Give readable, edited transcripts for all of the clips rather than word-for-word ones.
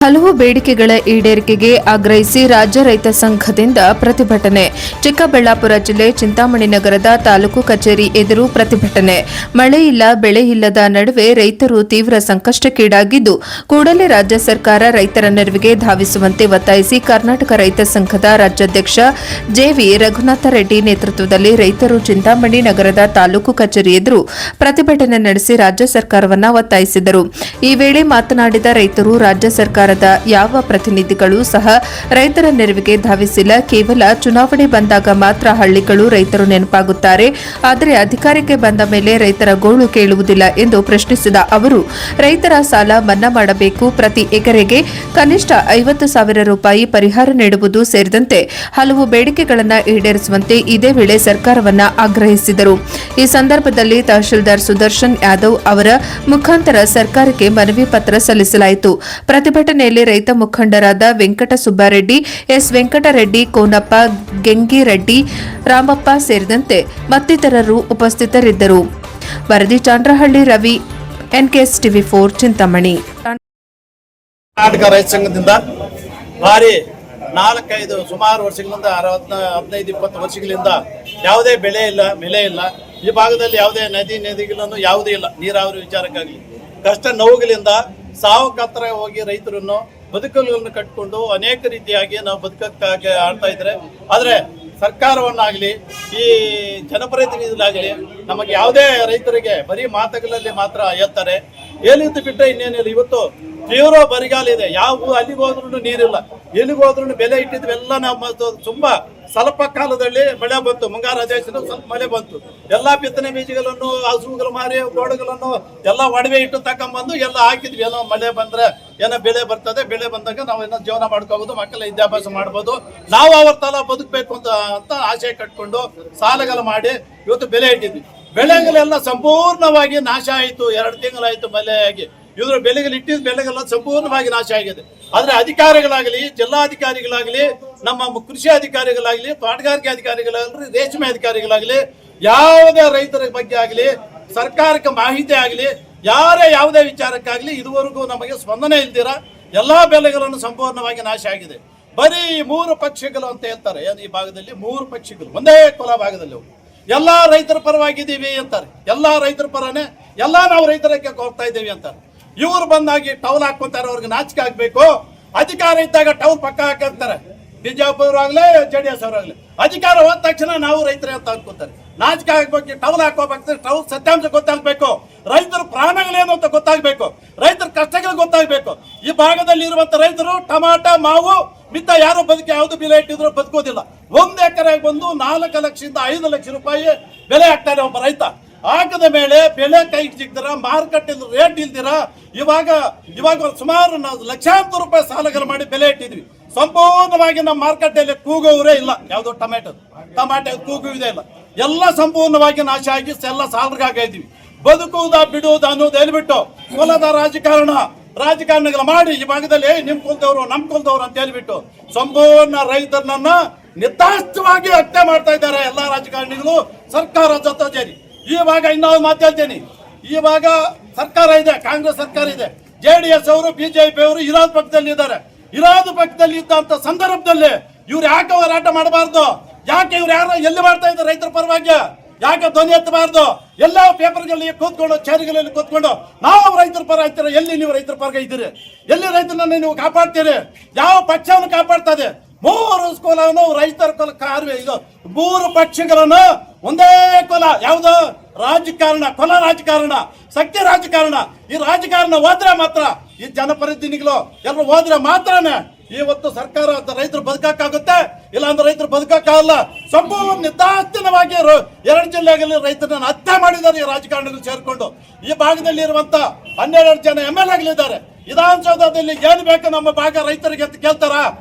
ಹಲವು ಬೇಡಿಕೆಗಳ ಈಡೇರಿಕೆಗೆ ಆಗ್ರಹಿಸಿ ರಾಜ್ಯ ರೈತ ಸಂಘದಿಂದ ಪ್ರತಿಭಟನೆ. ಚಿಕ್ಕಬಳ್ಳಾಪುರ ಜಿಲ್ಲೆ ಚಿಂತಾಮಣಿ ನಗರದ ತಾಲೂಕು ಕಚೇರಿ ಎದುರು ಪ್ರತಿಭಟನೆ. ಮಳೆ ಇಲ್ಲ, ಬೆಳೆ ಇಲ್ಲದ ನಡುವೆ ರೈತರು ತೀವ್ರ ಸಂಕಷ್ಟಕ್ಕೀಡಾಗಿದ್ದು, ಕೂಡಲೇ ರಾಜ್ಯ ಸರ್ಕಾರ ರೈತರ ನೆರವಿಗೆ ಧಾವಿಸುವಂತೆ ಒತ್ತಾಯಿಸಿ ಕರ್ನಾಟಕ ರೈತ ಸಂಘದ ರಾಜ್ಯಾಧ್ಯಕ್ಷ ಜೆವಿ ರಘುನಾಥ ರೆಡ್ಡಿ ನೇತೃತ್ವದಲ್ಲಿ ರೈತರು ಚಿಂತಾಮಣಿ ನಗರದ ತಾಲೂಕು ಕಚೇರಿ ಎದುರು ಪ್ರತಿಭಟನೆ ನಡೆಸಿ ರಾಜ್ಯ ಸರ್ಕಾರವನ್ನು ಒತ್ತಾಯಿಸಿದರು. ಈ ವೇಳೆ ಮಾತನಾಡಿದ ರೈತರು, ರಾಜ್ಯ ಸರ್ಕಾರದ ಯಾವ ಪ್ರತಿನಿಧಿಗಳು ಸಹ ರೈತರ ನೆರವಿಗೆ ಧಾವಿಸಿಲ್ಲ. ಕೇವಲ ಚುನಾವಣೆ ಬಂದಾಗ ಮಾತ್ರ ಹಳ್ಳಿಗಳು ರೈತರು ನೆನಪಾಗುತ್ತಾರೆ. ಆದರೆ ಅಧಿಕಾರಕ್ಕೆ ಬಂದ ಮೇಲೆ ರೈತರ ಗೋಳು ಕೇಳುವುದಿಲ್ಲ ಎಂದು ಪ್ರಶ್ನಿಸಿದ ಅವರು, ರೈತರ ಸಾಲ ಮನ್ನಾ ಮಾಡಬೇಕು, ಪ್ರತಿ ಎಕರೆಗೆ ಕನಿಷ್ಠ 50,000 ರೂಪಾಯಿ ಪರಿಹಾರ ನೀಡುವುದು ಸೇರಿದಂತೆ ಹಲವು ಬೇಡಿಕೆಗಳನ್ನು ಈಡೇರಿಸುವಂತೆ ಇದೇ ವೇಳೆ ಸರ್ಕಾರವನ್ನು ಆಗ್ರಹಿಸಿದರು. ಈ ಸಂದರ್ಭದಲ್ಲಿ ತಹಶೀಲ್ದಾರ್ ಸುದರ್ಶನ್ ಯಾದವ್ ಅವರ ಮುಖಾಂತರ ಸರ್ಕಾರಕ್ಕೆ ಮನವಿ ಪತ್ರ ಸಲ್ಲಿಸಲಾಯಿತು. ಪ್ರತಿಭಟನೆಯಲ್ಲಿ ರೈತ ಮುಖಂಡರಾದ ವೆಂಕಟ ಸುಬ್ಬಾರೆಡ್ಡಿ, ಎಸ್ ವೆಂಕಟರೆಡ್ಡಿ, ಕೋನಪ್ಪ, ಗೆಂಗಿರೆಡ್ಡಿ, ರಾಮಪ್ಪ ಸೇರಿದಂತೆ ಮತ್ತಿತರರು ಉಪಸ್ಥಿತರಿದ್ದರು. ವರದಿ ಚಾಂಡ್ರಹಳ್ಳಿ ರವಿ, ಎನ್ಕೆಎಸ್ ಟಿವಿ4 ಚಿಂತಾಮಣಿ. ಕರ್ನಾಟಕ ರೈತ ಸಂಘದಿಂದ ಭಾರಿ 4-5 ಸುಮಾರು ವರ್ಷಗಳಿಂದ 15-20 ವರ್ಷಗಳಿಂದ ಯಾವುದೇ ಬೆಳೆ ಇಲ್ಲ, ಬೆಲೆ ಇಲ್ಲ. ಈ ಭಾಗದಲ್ಲಿ ಯಾವುದೇ ನದಿಗಳನ್ನು ಯಾವುದೇ ಇಲ್ಲ. ನೀರಾವರಿ ವಿಚಾರಕ್ಕಾಗಲಿ ಕಷ್ಟ ನೋವುಗಳಿಂದ ಸಾವು ಕತ್ತರ ಹೋಗಿ ರೈತರನ್ನು ಬದುಕುಗಳನ್ನು ಕಟ್ಟಿಕೊಂಡು ಅನೇಕ ರೀತಿಯಾಗಿ ನಾವು ಬದುಕಕ್ಕಾಗಿ ಆಡ್ತಾ ಇದ್ರೆ, ಆದರೆ ಸರ್ಕಾರವನ್ನಾಗಲಿ ಈ ಜನಪ್ರತಿನಿಧಿಗಳಾಗಲಿ ನಮಗೆ ಯಾವುದೇ ರೈತರಿಗೆ ಬರೀ ಮಾತುಗಳಲ್ಲಿ ಮಾತ್ರ ಹೇಳ್ತಾರೆ. ಏನಿದ್ದು ಬಿಟ್ಟರೆ ಇನ್ನೇನಿಲ್ಲ. ಇವತ್ತು ತೀವ್ರ ಬರಿಗಾಲ ಇದೆ. ಯಾವ ಅಲ್ಲಿಗೆ ಹೋದ್ರೂ ನೀರಿಲ್ಲ, ಎಲ್ಲಿಗೆ ಹೋದ್ರೂ ಬೆಲೆ ಇಟ್ಟಿದ್ವೆಲ್ಲ ನಮ್ಮ ತುಂಬಾ ಸ್ವಲ್ಪ ಕಾಲದಲ್ಲಿ ಮಳೆ ಬಂತು. ಮುಂಗಾರು ಅಧಿವೇಶನ ಸ್ವಲ್ಪ ಮಳೆ ಬಂತು. ಎಲ್ಲಾ ಬಿತ್ತನೆ ಬೀಜಗಳನ್ನು, ಹಸುಗಳು ಮಾರಿ, ಗೋಡುಗಳನ್ನು ಎಲ್ಲ ಒಡವೆ ಇಟ್ಟು ತಕೊಂಡ್ಬಂದು ಎಲ್ಲ ಹಾಕಿದ್ವಿ. ಏನೋ ಮಳೆ ಬಂದ್ರೆ ಏನೋ ಬೆಳೆ ಬರ್ತದೆ, ಬೆಳೆ ಬಂದಾಗ ನಾವು ಏನೋ ಜೀವನ ಮಾಡ್ಕೋಬಹುದು, ಮಕ್ಕಳ ವಿದ್ಯಾಭ್ಯಾಸ ಮಾಡ್ಬೋದು, ನಾವು ಅವ್ರ ತಲ ಬದುಕಬೇಕು ಅಂತ ಆಶೆ ಕಟ್ಕೊಂಡು ಸಾಲಗಳು ಮಾಡಿ ಇವತ್ತು ಬೆಲೆ ಇಟ್ಟಿದ್ವಿ. ಬೆಳೆಗಳೆಲ್ಲ ಸಂಪೂರ್ಣವಾಗಿ ನಾಶ ಆಯಿತು. 2 ತಿಂಗಳಾಯ್ತು ಮಳೆ ಆಗಿ. ಇದ್ರ ಬೆಳೆಗಳು ಇಟ್ಟಿದ್ದ ಬೆಳೆಗೆಲ್ಲ ಸಂಪೂರ್ಣವಾಗಿ ನಾಶ ಆಗಿದೆ. ಆದ್ರೆ ಅಧಿಕಾರಿಗಳಾಗಲಿ, ಜಿಲ್ಲಾಧಿಕಾರಿಗಳಾಗಲಿ, ನಮ್ಮ ಕೃಷಿ ಅಧಿಕಾರಿಗಳಾಗಲಿ, ತೋಟಗಾರಿಕೆ ಅಧಿಕಾರಿಗಳಾಗಲಿ, ರೇಷ್ಮೆ ಅಧಿಕಾರಿಗಳಾಗಲಿ, ಯಾವುದೇ ರೈತರ ಬಗ್ಗೆ ಆಗಲಿ, ಸರ್ಕಾರಕ್ಕೆ ಮಾಹಿತಿ ಆಗಲಿ, ಯಾವುದೇ ವಿಚಾರಕ್ಕಾಗಲಿ ಇದುವರೆಗೂ ನಮಗೆ ಸ್ಪಂದನೆ ಇಲ್ದಿರ ಎಲ್ಲಾ ಬೆಳೆಗಳನ್ನು ಸಂಪೂರ್ಣವಾಗಿ ನಾಶ ಆಗಿದೆ. ಬರೀ 3 ಪಕ್ಷಗಳು ಅಂತ ಹೇಳ್ತಾರೆ. ಈ ಭಾಗದಲ್ಲಿ 3 ಪಕ್ಷಗಳು ಒಂದೇ ಕುಲ ಭಾಗದಲ್ಲಿ ಎಲ್ಲಾ ರೈತರ ಪರವಾಗಿದ್ದೀವಿ ಅಂತಾರೆ. ಎಲ್ಲಾ ರೈತರ ಪರನೇ, ಎಲ್ಲಾ ನಾವು ರೈತರಕ್ಕೆ ಹೋಗ್ತಾ ಇದ್ದೀವಿ ಅಂತಾರೆ. ಇವ್ರು ಬಂದಾಗಿ ಟೌಲ್ ಹಾಕೊಂತಾರೆ. ಅವ್ರಿಗೆ ನಾಚಿಕೆ ಆಗ್ಬೇಕು. ಅಧಿಕಾರ ಇದ್ದಾಗ ಟೌಲ್ ಪಕ್ಕ ಹಾಕಂತಾರೆ. ಬಿಜೆಪಿ ಆಗ್ಲಿ, JDS ಅವರಾಗ್ಲಿ ಅಧಿಕಾರ ಹೋದ ತಕ್ಷಣ ನಾವು ರೈತರೇ ಅಂತ ಅನ್ಕೋತಾರೆ. ನಾಚಿಕೆ ಆಗ್ಬೇಕು. ಟೌಲ್ ಹಾಕೋಬೇಕು. ಟೌಲ್ ಸತ್ಯಾಂಶ ಗೊತ್ತಾಗ್ಬೇಕು. ರೈತರ ಪ್ರಾಣಗಳೇನು ಅಂತ ಗೊತ್ತಾಗ್ಬೇಕು. ರೈತರ ಕಷ್ಟಗಳು ಗೊತ್ತಾಗ್ಬೇಕು. ಈ ಭಾಗದಲ್ಲಿ ಇರುವಂತ ರೈತರು ಟಮಾಟ, ಮಾವು ಮಿತ್ತ ಯಾರು ಬದುಕಿ ಯಾವ್ದು ಬೆಲೆ ಇಟ್ಟಿದ್ರು ಬದುಕೋದಿಲ್ಲ. 1 ಎಕರೆಗೆ ಬಂದು 4 ಲಕ್ಷದಿಂದ 5 ಲಕ್ಷ ರೂಪಾಯಿ ಬೆಲೆ ಹಾಕ್ತಾರೆ ಒಬ್ಬ ರೈತ. ಹಾಕದ ಮೇಲೆ ಬೆಲೆ ಕೈಗೆ ಸಿಗ್ತಾರ, ಮಾರುಕಟ್ಟೆ ರೇಟ್ ಇಲ್ದಿರ ಇವಾಗ ಸುಮಾರು ಲಕ್ಷಾಂತರ ರೂಪಾಯಿ ಸಾಲಗಳು ಮಾಡಿ ಬೆಲೆ ಇಟ್ಟಿದ್ವಿ. ಸಂಪೂರ್ಣವಾಗಿ ನಮ್ಮ ಮಾರುಕಟ್ಟೆಯಲ್ಲಿ ಕೂಗುವರೇ ಇಲ್ಲ. ಯಾವ್ದು ಟಮಾಟೆ ಕೂಗುವುದೇ ಇಲ್ಲ. ಎಲ್ಲ ಸಂಪೂರ್ಣವಾಗಿ ನಾಶ ಆಗಿ ಎಲ್ಲ ಸಾಲಗಾಗಿದ್ವಿ. ಬದುಕುವುದ ಬಿಡುವುದ ಅನ್ನೋದು ಹೇಳ್ಬಿಟ್ಟು ಕುಲದ ರಾಜಕಾರಣಗಳು ಮಾಡಿ ಈ ಭಾಗದಲ್ಲಿ ನಿಮ್ ಕುಲದವರು ನಮ್ ಕುಲದವರು ಅಂತ ಹೇಳ್ಬಿಟ್ಟು ಸಂಪೂರ್ಣ ರೈತರನ್ನ ನಿರ್ದಾಕ್ಷಿಣ್ಯವಾಗಿ ಹತ್ಯೆ ಮಾಡ್ತಾ ಇದ್ದಾರೆ ಎಲ್ಲಾ ರಾಜಕಾರಣಿಗಳು, ಸರ್ಕಾರ ಜೊತೆ ಸೇರಿ. ಇವಾಗ ಇನ್ನೊಂದು ಮಾತು ಹೇಳ್ತೇನೆ. ಇವಾಗ ಸರ್ಕಾರ ಇದೆ, ಕಾಂಗ್ರೆಸ್ ಸರ್ಕಾರ ಇದೆ. JDS ಅವರು, ಬಿಜೆಪಿ ಅವರು ವಿರೋಧ ಪಕ್ಷದಲ್ಲಿ ಇದ್ದಾರೆ. ವಿರೋಧ ಪಕ್ಷದಲ್ಲಿ ಇದ್ದಂತ ಸಂದರ್ಭದಲ್ಲಿ ಇವ್ರು ಯಾಕೆ ಹೋರಾಟ ಮಾಡಬಾರ್ದು? ಯಾಕೆ ಇವ್ರು ಯಾರು ಎಲ್ಲಿ ಮಾಡ್ತಾ ಇದ್ದಾರೆ ರೈತರ ಪರವಾಗಿ? ಯಾಕೆ ಧ್ವನಿ ಎತ್ತಬಾರ್ದು? ಎಲ್ಲ ಪೇಪರ್ಗಳಲ್ಲಿ ಕೂತ್ಕೊಂಡು, ಚೇರಿಗಳಲ್ಲಿ ಕೂತ್ಕೊಂಡು ನಾವು ರೈತರ ಪರ ಆಗ್ತೀರ. ಎಲ್ಲಿ ನೀವು ರೈತರ ಪರ ಇದ್ದೀರಿ? ಎಲ್ಲಿ ರೈತರನ್ನ ನೀವು ಕಾಪಾಡ್ತೀರಿ? ಯಾವ ಪಕ್ಷವನ್ನು ಕಾಪಾಡ್ತದೆ? 3 ಕುಲವನ್ನು ರೈತರ ಕುಲ ಇದು 3 ಪಕ್ಷಗಳನ್ನು ಒಂದೇ ಕುಲ. ಯಾವುದು? ರಾಜಕಾರಣ, ಕುಲ ರಾಜಕಾರಣ, ಶಕ್ತಿ ರಾಜಕಾರಣ. ಈ ರಾಜಕಾರಣ ಹೋದ್ರೆ ಮಾತ್ರ, ಈ ಜನಪ್ರತಿನಿಧಿಗಳು ಎಲ್ಲರೂ ಹೋದ್ರೆ ಮಾತ್ರನೇ ಇವತ್ತು ಸರ್ಕಾರ ರೈತರು ಬದುಕಕ್ಕಾಗುತ್ತೆ. ಇಲ್ಲ ಅಂದ್ರೆ ರೈತರು ಬದುಕಕ್ಕಾಗಲ್ಲ. ಸಂಪೂರ್ಣ ನಿರ್ದಾಕ್ಷಿಣ್ಯವಾಗಿ 2 ಜಿಲ್ಲೆಗಳಲ್ಲಿ ರೈತರನ್ನ ಹತ್ಯೆ ಮಾಡಿದ್ದಾರೆ ಈ ರಾಜಕಾರಣಿಗಳು ಸೇರ್ಕೊಂಡು. ಈ ಭಾಗದಲ್ಲಿ ಇರುವಂತ 12 ಜನ MLAಗಳಿದ್ದಾರೆ. ವಿಧಾನಸೌಧದಲ್ಲಿ ಏನು ಬೇಕು ನಮ್ಮ ಭಾಗ ರೈತರಿಗೆ ಅಂತ ಕೇಳ್ತಾರ?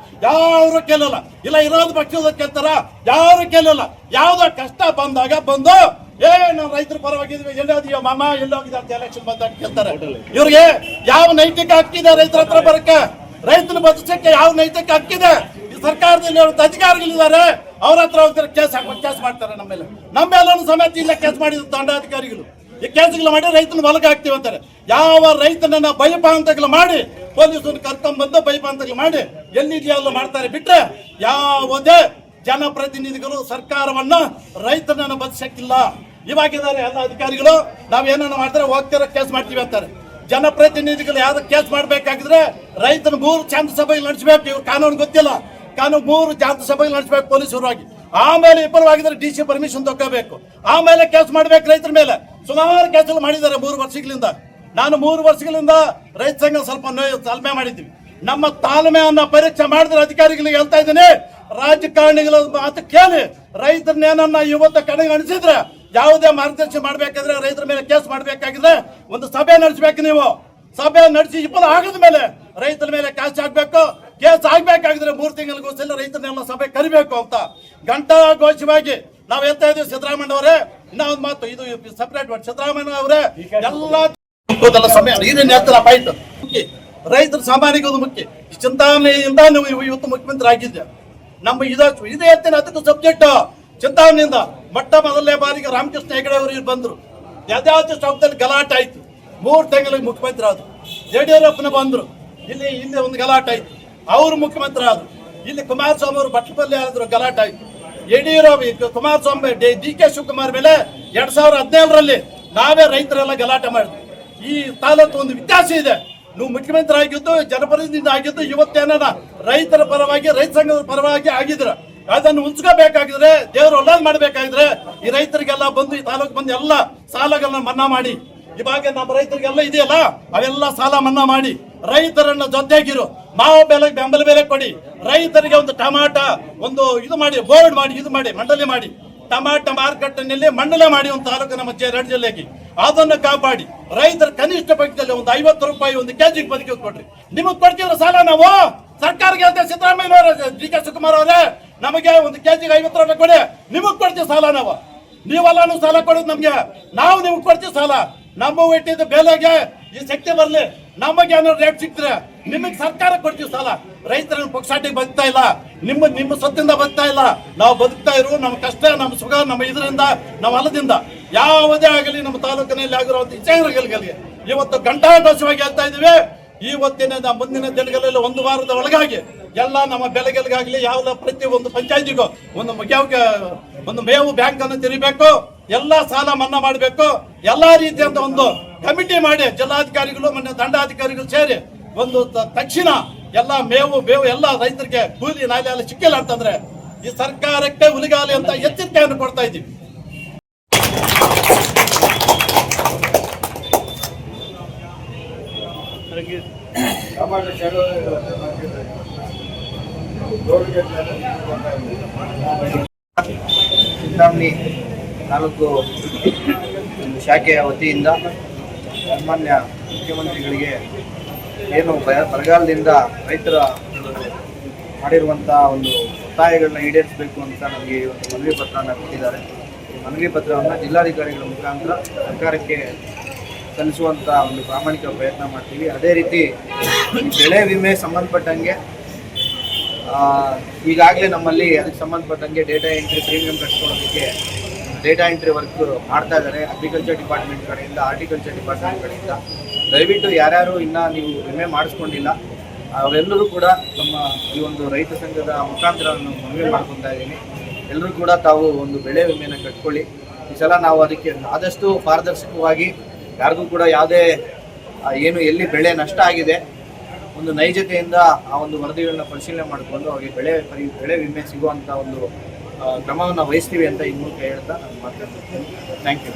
ಯಾರು ಕೇಳಲ್ಲ. ಇಲ್ಲ ವಿರೋಧ ಪಕ್ಷದ ಕೇಳ್ತಾರ? ಯಾರು ಕೇಳಲ್ಲ. ಯಾವ್ದೋ ಕಷ್ಟ ಬಂದಾಗ ಬಂದು ನಾವು ರೈತರ ಪರವಾಗಿದ್ವಿ, ಎಲ್ಲೋದಿಯೋ ಮಾಮ, ಎಲ್ಲೋಗಿದೆ ಅಂತ ಎಲೆಕ್ಷನ್ ಬಂದಾಗ ಕೇಳ್ತಾರೆ. ಇವ್ರಿಗೆ ಯಾವ ನೈತಿಕ ಹಕ್ಕಿದೆ ರೈತರ ಹತ್ರ ಬರಕ್ಕೆ? ರೈತನ ಬದುಕಕ್ಕೆ ಯಾವ ನೈತಿಕ ಹಕ್ಕಿದೆ? ಸರ್ಕಾರದಲ್ಲಿ ಅಧಿಕಾರಿಗಳಿದ್ದಾರೆ, ಅವ್ರ ಹತ್ರ ಹೋಗ್ತಾರೆ ಕೇಸ್ ಮಾಡ್ತಾರೆ. ನಮ್ಮೆಲ್ಲರೂ ಸಮೇತ ಇಲ್ಲ ಕೇಸ್ ಮಾಡಿದ್ರು ದಂಡಾಧಿಕಾರಿಗಳು. ಈ ಕೇಸ್ಗಳು ಮಾಡಿ ರೈತನ ಹೊಲಗ ಹಾಕ್ತೀವಿ ಅಂತಾರೆ. ಯಾವ ರೈತನನ್ನ ಭಯಪಾಂತಗಳು ಮಾಡಿ ಪೊಲೀಸರನ್ನ ಕರ್ಕೊಂಡ್ಬಂದು ಭಯಪಾಂತಗಳು ಮಾಡಿ ಎಲ್ಲಿದೆಯಲ್ಲ ಮಾಡ್ತಾರೆ ಬಿಟ್ರೆ ಯಾವುದೇ ಜನಪ್ರತಿನಿಧಿಗಳು ಸರ್ಕಾರವನ್ನ ರೈತನನ್ನ ಬದುಕಿಲ್ಲ. ಇವಾಗಿದ್ದಾರೆ ಎಲ್ಲ ಅಧಿಕಾರಿಗಳು ನಾವೇನ ಮಾಡ್ತಾರೆ ಹೋಗ್ತಿರೋ ಕೇಸ್ ಮಾಡ್ತೀವಿ ಅಂತಾರೆ. ಜನಪ್ರತಿನಿಧಿಗಳು ಯಾವ್ದು ಕೇಸ್ ಮಾಡ್ಬೇಕಾಗಿದ್ರೆ ರೈತನ 3 ಶಾಂತಿ ಸಭೆಗಳು ನಡೆಸಬೇಕು. ಇವ್ರು ಕಾನೂನು ಗೊತ್ತಿಲ್ಲ, ಕಾನೂನು 3 ಶಾಂತಿ ಸಭೆಗಳು ನಡೆಸಬೇಕು ಪೊಲೀಸರಾಗಿ. ಆಮೇಲೆ ವಿಫಲವಾಗಿದ್ರೆ DC ಪರ್ಮಿಷನ್ ತಗೋಬೇಕು. ಆಮೇಲೆ ಕೇಸ್ ಮಾಡ್ಬೇಕು ರೈತರ ಮೇಲೆ. ಸುಮಾರು ಕೇಸ್ಗಳು ಮಾಡಿದ್ದಾರೆ 3 ವರ್ಷಗಳಿಂದ. ನಾನು 3 ವರ್ಷಗಳಿಂದ ರೈತ ಸಂಘ ಸ್ವಲ್ಪ ತಾಳ್ಮೆ ಮಾಡಿದ್ದೀವಿ. ನಮ್ಮ ತಾಳ್ಮೆಯನ್ನ ಪರೀಕ್ಷೆ ಮಾಡಿದ್ರೆ ಅಧಿಕಾರಿಗಳಿಗೆ ಹೇಳ್ತಾ ಇದ್ದೀನಿ, ರಾಜಕಾರಣಿಗಳ ಮಾತು ಕೇಳಿ ರೈತರನ್ನೇನನ್ನ ಇವತ್ತು ಕಡೆಗಣಿಸಿದ್ರೆ ಯಾವುದೇ ಮಾರ್ಗದರ್ಶನ ಮಾಡ್ಬೇಕಾದ್ರೆ ರೈತರ ಮೇಲೆ ಕೇಸ್ ಮಾಡ್ಬೇಕಾಗಿದ್ರೆ ಒಂದು ಸಭೆ ನಡೆಸಬೇಕು. ನೀವು ಸಭೆ ನಡೆಸಿ ವಿಫಲ ಆಗದ ಮೇಲೆ ರೈತರ ಮೇಲೆ ಕೇಸ್ ಆಗ್ಬೇಕು. ಕೇಸ್ ಆಗ್ಬೇಕಾಗಿದ್ರೆ 3 ತಿಂಗಳಿಗೋಸ್ಕರ ರೈತರನ್ನೆಲ್ಲ ಸಭೆ ಕರಿಬೇಕು ಅಂತ ಘಂಟಾಘೋಷವಾಗಿ ನಾವ್ ಹೇಳ್ತಾ ಇದೀವಿ. ಸಿದ್ದರಾಮಯ್ಯ ಅವರೇ ಇನ್ನ ಒಂದು ಮಾತು, ಇದು ಸಪರೇಟ್ ಮಾಡಿ. ಸಿದ್ದರಾಮಯ್ಯ ಅವರೇ ಎಲ್ಲ ಸಮಯ ನೀರಿನ ಎತ್ತರ ಬಾಯ್ತು ರೈತರ ಸಾಮಾನ್ಯಗಳು ಮುಖ್ಯ. ಚಿಂತಾಮಣಿಯಿಂದ ನೀವು ಇವತ್ತು ಮುಖ್ಯಮಂತ್ರಿ ಆಗಿದ್ದೆ. ನಮ್ಮ ಇದೇ ಎತ್ತಿನ ಅದಕ್ಕೂ ಸಬ್ಜೆಕ್ಟ್ ಚಿಂತಾಮಣಿಯಿಂದ ಮೊಟ್ಟ ಮೊದಲನೇ ಬಾರಿಗೆ ರಾಮಕೃಷ್ಣ ಹೆಗಡೆ ಅವರು ಬಂದ್ರು. ಯಾವ್ದಾವ್ದು ಸ್ಟಾಪ್ದಲ್ಲಿ ಗಲಾಟೆ ಆಯ್ತು. 3 ತಿಂಗಳಿಗೆ ಮುಖ್ಯಮಂತ್ರಿ ಆದ್ರು. ಯಡಿಯೂರಪ್ಪನ ಬಂದ್ರು, ಇಲ್ಲಿ ಒಂದು ಗಲಾಟೆ ಆಯ್ತು. ಅವರು ಮುಖ್ಯಮಂತ್ರಿ ಆದ್ರು. ಇಲ್ಲಿ ಕುಮಾರಸ್ವಾಮಿ ಅವರು ಬಟ್ಲಪಲ್ಲಿ ಆದ್ರು, ಗಲಾಟೆ ಆಯ್ತು. ಯಡಿಯೂರಪ್ಪ ಕುಮಾರಸ್ವಾಮಿ DK ಶಿವಕುಮಾರ್ ಮೇಲೆ 2017ರಲ್ಲಿ ನಾವೇ ರೈತರೆಲ್ಲ ಗಲಾಟೆ ಮಾಡಿದ್ವಿ. ಈ ತಾಲೂಕು ಒಂದು ವ್ಯತ್ಯಾಸ ಇದೆ. ನೀವು ಮುಖ್ಯಮಂತ್ರಿ ಆಗಿದ್ದು ಜನಪ್ರತಿನಿಧಿ ಆಗಿದ್ದು ಇವತ್ತೇನ ರೈತರ ಪರವಾಗಿ ರೈತ ಸಂಘದ ಪರವಾಗಿ ಆಗಿದ್ರ ಅದನ್ನು ಉಳಿಸ್ಕೋಬೇಕಾಗಿದ್ರೆ ದೇವರು ಒಳ್ಳೇದು ಮಾಡ್ಬೇಕಾಗಿದ್ರೆ ಈ ರೈತರಿಗೆಲ್ಲ ಬಂದು ಈ ತಾಲೂಕು ಬಂದು ಎಲ್ಲ ಸಾಲಗಳನ್ನ ಮನ್ನಾ ಮಾಡಿ, ಇವಾಗ ನಮ್ಮ ರೈತರಿಗೆಲ್ಲ ಇದೆಯಲ್ಲ ಅವೆಲ್ಲ ಸಾಲ ಮನ್ನಾ ಮಾಡಿ ರೈತರನ್ನ ಜೊತೆಗಿರು ಮಾವು ಬೆಲೆ ಬೆಂಬಲ ಬೆಲೆ ಕೊಡಿ. ರೈತರಿಗೆ ಒಂದು ಟಮಾಟ ಒಂದು ಇದು ಮಾಡಿ ಬೋರ್ಡ್ ಮಾಡಿ ಇದು ಮಾಡಿ ಮಂಡಳಿ ಮಾಡಿ ಟಮಾಟ ಮಾರುಕಟ್ಟೆನಲ್ಲಿ ಮಂಡಳಿ ಮಾಡಿ ಒಂದು ತಾಲೂಕು ನಮ್ಮ 2 ಜಿಲ್ಲೆಗೆ ಅದನ್ನು ಕಾಪಾಡಿ ರೈತರ ಕನಿಷ್ಠ ಪಕ್ಷದಲ್ಲಿ ಒಂದು 50 ರೂಪಾಯಿ ಒಂದು ಕೆಜಿಗೆ ಬದುಕಿ ಕೊಡ್ರಿ. ನಿಮಗ್ ಕೊಡ್ತಿದ್ರ ಸಾಲ ನಾವು ಸರ್ಕಾರಕ್ಕೆ ಹೇಳ್ತೇವೆ. ಸಿದ್ದರಾಮಯ್ಯ ಅವರ DK ಶಿವಕುಮಾರ್ ಅವರೇ ನಮಗೆ ಒಂದು ಕೆಜಿಗೆ 50 ರೂಪಾಯಿ ಕೊಡಿ, ನಿಮಗ್ ಕೊಡ್ತೀವಿ ಸಾಲ. ನಾವು ನೀವೆಲ್ಲಾನು ಸಾಲ ಕೊಡೋದು ನಮ್ಗೆ, ನಾವು ನಿಮ್ಗೆ ಕೊಡ್ತೀವಿ ಸಾಲ. ನಮ್ಮ ಇಟ್ಟಿದ್ದ ಬೆಲೆಗೆ ಈ ಶಕ್ತಿ ಬರ್ಲಿ, ನಮಗೆ ಏನೋ ರೇಟ್ ಸಿಕ್ತರೆ ನಿಮಗೆ ಸರ್ಕಾರ ಕೊಡ್ತೀವಿ ಸಾಲ. ರೈತರನ್ನು ಪಕ್ಷಾಟಿಗೆ ಬದುಕ್ತಾ ಇಲ್ಲ, ನಿಮ್ಮ ಸೊತ್ತಿಂದ ಬದುಕ್ತಾ ಇಲ್ಲ. ನಾವು ಬದುಕ್ತಾ ಇರು ನಮ್ಮ ಕಷ್ಟ ನಮ್ಮ ಸುಖ ನಮ್ಮ ಇದರಿಂದ ನಮ್ಮ ಹೊಲದಿಂದ ಯಾವುದೇ ಆಗಲಿ ನಮ್ಮ ತಾಲೂಕಿನಲ್ಲಿ ಆಗಿರುವಂತ ವಿಚಾರಗಳಿಗೆ ಇವತ್ತು ಘಂಟಾಘೋಷವಾಗಿ ಹೇಳ್ತಾ ಇದೀವಿ. ಇವತ್ತಿನ ಮುಂದಿನ ದಿನಗಳಲ್ಲಿ 1 ವಾರದ ಒಳಗಾಗಿ ಎಲ್ಲ ನಮ್ಮ ಬೆಳೆಗಳಿಗಾಗಲಿ ಯಾವ ಪ್ರತಿ ಒಂದು ಪಂಚಾಯತಿಗೂ ಒಂದು ಮೇವು ಬ್ಯಾಂಕ್ ಅನ್ನು ತೆರಿಬೇಕು, ಎಲ್ಲ ಸಾಲ ಮನ್ನಾ ಮಾಡಬೇಕು. ಎಲ್ಲಾ ರೀತಿಯಂತ ಒಂದು ಕಮಿಟಿ ಮಾಡಿ ಜಿಲ್ಲಾಧಿಕಾರಿಗಳು ಮತ್ತು ದಂಡಾಧಿಕಾರಿಗಳು ಸೇರಿ ಒಂದು ತಕ್ಷಣ ಎಲ್ಲ ಮೇವು ಎಲ್ಲ ರೈತರಿಗೆ ಕೂಲಿ ನಾಲೆ ಎಲ್ಲ ಸಿಕ್ಕಿಲ್ಲ ಅಂತಂದ್ರೆ ಈ ಸರ್ಕಾರಕ್ಕೆ ಹುಲಿಗಾಲಿ ಅಂತ ಎಚ್ಚರಿಕೆಯನ್ನು ಕೊಡ್ತಾ ಇದ್ದೀವಿ. ಚಿಂತಾಮಣಿ ತಾಲೂಕು ಶಾಖೆಯ ವತಿಯಿಂದ ಸಾಮಾನ್ಯ ಮುಖ್ಯಮಂತ್ರಿಗಳಿಗೆ ಏನು ಬರಗಾಲದಿಂದ ರೈತರ ಮಾಡಿರುವಂಥ ಒಂದು ಒತ್ತಾಯಗಳನ್ನ ಈಡೇರಿಸಬೇಕು ಅಂತ ನಮಗೆ ಒಂದು ಮನವಿ ಪತ್ರವನ್ನು ಕೊಟ್ಟಿದ್ದಾರೆ. ಈ ಮನವಿ ಪತ್ರವನ್ನು ಜಿಲ್ಲಾಧಿಕಾರಿಗಳ ಮುಖಾಂತರ ಸರ್ಕಾರಕ್ಕೆ ಸಲ್ಲಿಸುವಂಥ ಒಂದು ಪ್ರಾಮಾಣಿಕ ಪ್ರಯತ್ನ ಮಾಡ್ತೀವಿ. ಅದೇ ರೀತಿ ಬೆಳೆ ವಿಮೆ ಸಂಬಂಧಪಟ್ಟಂಗೆ ಈಗಾಗಲೇ ನಮ್ಮಲ್ಲಿ ಅದಕ್ಕೆ ಸಂಬಂಧಪಟ್ಟಂಗೆ ಡೇಟಾ ಎಂಟ್ರಿ ಪ್ರೀಮಿಯಂ ಕಟ್ಕೊಳ್ಳೋದಕ್ಕೆ ಡೇಟಾ ಎಂಟ್ರಿ ವರ್ಕ್ ಮಾಡ್ತಾ ಇದ್ದಾರೆ ಅಗ್ರಿಕಲ್ಚರ್ ಡಿಪಾರ್ಟ್ಮೆಂಟ್ ಕಡೆಯಿಂದ, ಹಾರ್ಟಿಕಲ್ಚರ್ ಡಿಪಾರ್ಟ್ಮೆಂಟ್ ಕಡೆಯಿಂದ. ದಯವಿಟ್ಟು ಯಾರ್ಯಾರು ಇನ್ನೂ ನೀವು ವಿಮೆ ಮಾಡಿಸ್ಕೊಂಡಿಲ್ಲ ಅವರೆಲ್ಲರೂ ಕೂಡ ನಮ್ಮ ಈ ಒಂದು ರೈತ ಸಂಘದ ಮುಖಾಂತರ ನಾನು ಮನವಿ ಮಾಡ್ಕೊತಾ ಇದ್ದೀನಿ. ಎಲ್ಲರೂ ಕೂಡ ತಾವು ಒಂದು ಬೆಳೆ ವಿಮೆಯನ್ನು ಕಟ್ಕೊಳ್ಳಿ. ಈ ಸಲ ನಾವು ಅದಕ್ಕೆ ಆದಷ್ಟು ಪಾರದರ್ಶಕವಾಗಿ ಯಾರಿಗೂ ಕೂಡ ಯಾವುದೇ ಏನು ಎಲ್ಲಿ ಬೆಳೆ ನಷ್ಟ ಆಗಿದೆ ಒಂದು ನೈಜತೆಯಿಂದ ಆ ಒಂದು ವರದಿಗಳನ್ನ ಪರಿಶೀಲನೆ ಮಾಡಿಕೊಂಡು ಅವರಿಗೆ ಬೆಳೆ ವಿಮೆ ಸಿಗುವಂಥ ಒಂದು ಕ್ರಮವನ್ನು ವಹಿಸ್ತೀವಿ ಅಂತ ಈ ಮೂಲಕ ಹೇಳ್ತಾ ನಾನು ಮಾತಾಡ್ತೀನಿ. Thank you.